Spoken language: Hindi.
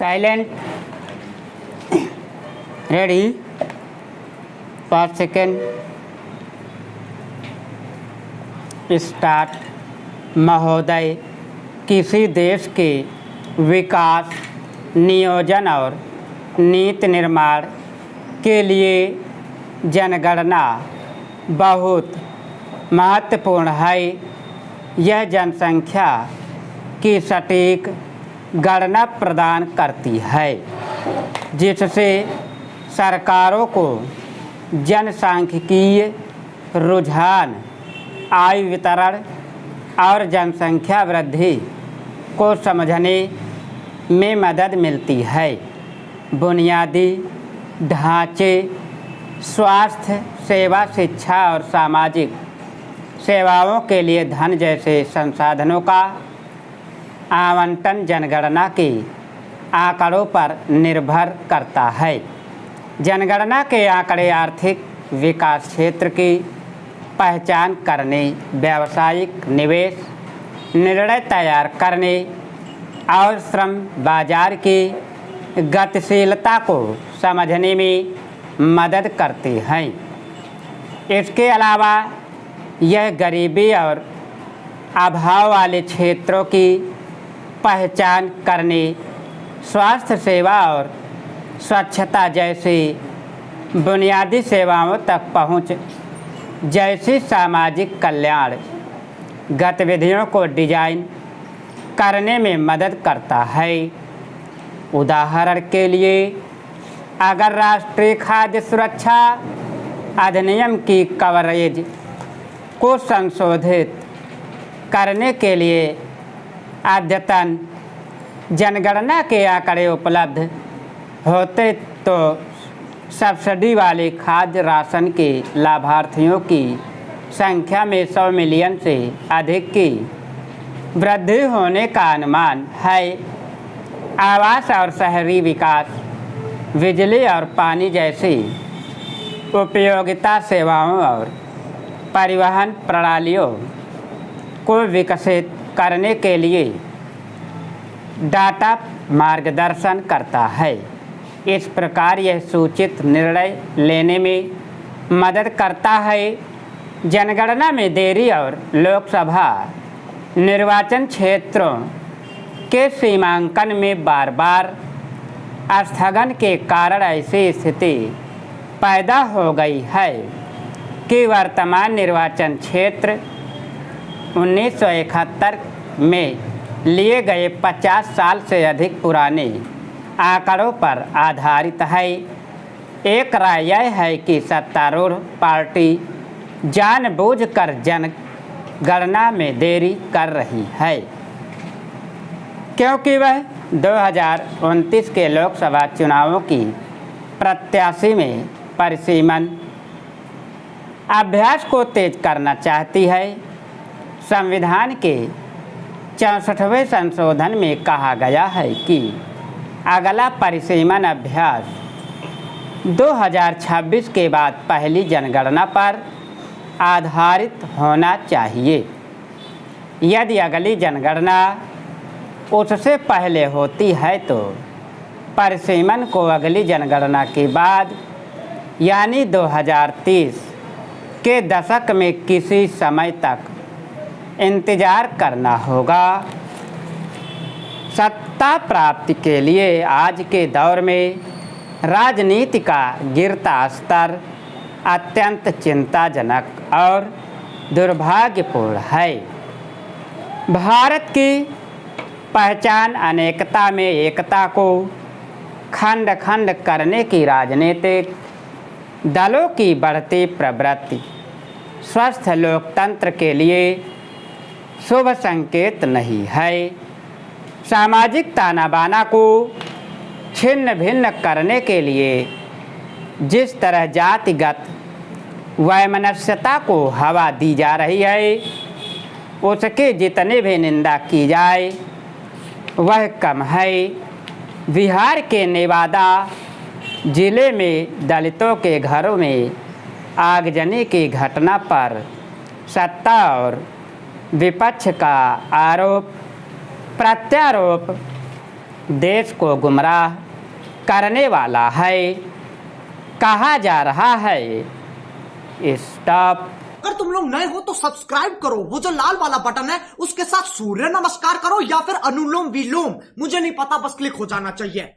Silent ready 5 second start. महोदय, किसी देश के विकास, नियोजन और नीति निर्माण के लिए जनगणना बहुत महत्वपूर्ण है। यह जनसंख्या की सटीक गणना प्रदान करती है, जिससे सरकारों को जनसांख्यिकीय रुझान, आय वितरण और जनसंख्या वृद्धि को समझने में मदद मिलती है। बुनियादी ढांचे, स्वास्थ्य सेवा, शिक्षा और सामाजिक सेवाओं के लिए धन जैसे संसाधनों का आवंटन जनगणना के आंकड़ों पर निर्भर करता है। जनगणना के आंकड़े आर्थिक विकास क्षेत्र की पहचान करने, व्यावसायिक निवेश निर्णय तैयार करने और श्रम बाजार की गतिशीलता को समझने में मदद करते हैं। इसके अलावा यह गरीबी और अभाव वाले क्षेत्रों की पहचान करने, स्वास्थ्य सेवा और स्वच्छता जैसी बुनियादी सेवाओं तक पहुंच जैसी सामाजिक कल्याण गतिविधियों को डिजाइन करने में मदद करता है। उदाहरण के लिए, अगर राष्ट्रीय खाद्य सुरक्षा अधिनियम की कवरेज को संशोधित करने के लिए अद्यतन जनगणना के आंकड़े उपलब्ध होते तो सब्सिडी वाले खाद्य राशन के लाभार्थियों की संख्या में 100 मिलियन से अधिक की वृद्धि होने का अनुमान है। आवास और शहरी विकास, बिजली और पानी जैसी उपयोगिता सेवाओं और परिवहन प्रणालियों को विकसित करने के लिए डाटा मार्गदर्शन करता है। इस प्रकार यह सूचित निर्णय लेने में मदद करता है। जनगणना में देरी और लोकसभा निर्वाचन क्षेत्रों के सीमांकन में बार बार स्थगन के कारण ऐसी स्थिति पैदा हो गई है कि वर्तमान निर्वाचन क्षेत्र 1971 में लिए गए 50 साल से अधिक पुराने आंकड़ों पर आधारित है। एक राय यह है कि सत्तारूढ़ पार्टी जानबूझकर जनगणना में देरी कर रही है, क्योंकि वह 2029 के लोकसभा चुनावों की प्रत्याशी में परिसीमन अभ्यास को तेज करना चाहती है। संविधान के 64वें संशोधन में कहा गया है कि अगला परिसीमन अभ्यास 2026 के बाद पहली जनगणना पर आधारित होना चाहिए। यदि अगली जनगणना उससे पहले होती है तो परिसीमन को अगली जनगणना के बाद यानी 2030 के दशक में किसी समय तक इंतजार करना होगा। सत्ता प्राप्ति के लिए आज के दौर में राजनीति का गिरता स्तर अत्यंत चिंताजनक और दुर्भाग्यपूर्ण है। भारत की पहचान अनेकता में एकता को खंड खंड करने की राजनीतिक दलों की बढ़ती प्रवृत्ति स्वस्थ लोकतंत्र के लिए शुभ संकेत नहीं है। सामाजिक तानाबाना को छिन्न भिन्न करने के लिए जिस तरह जातिगत वैमनस्यता को हवा दी जा रही है, उसकी जितनी भी निंदा की जाए वह कम है। बिहार के नेवादा जिले में दलितों के घरों में आगजनी की घटना पर सत्ता और विपक्ष का आरोप प्रत्यारोप देश को गुमराह करने वाला है, कहा जा रहा है। स्टॉप। अगर तुम लोग नए हो तो सब्सक्राइब करो, वो जो लाल वाला बटन है उसके साथ सूर्य नमस्कार करो या फिर अनुलोम विलोम, मुझे नहीं पता, बस क्लिक हो जाना चाहिए।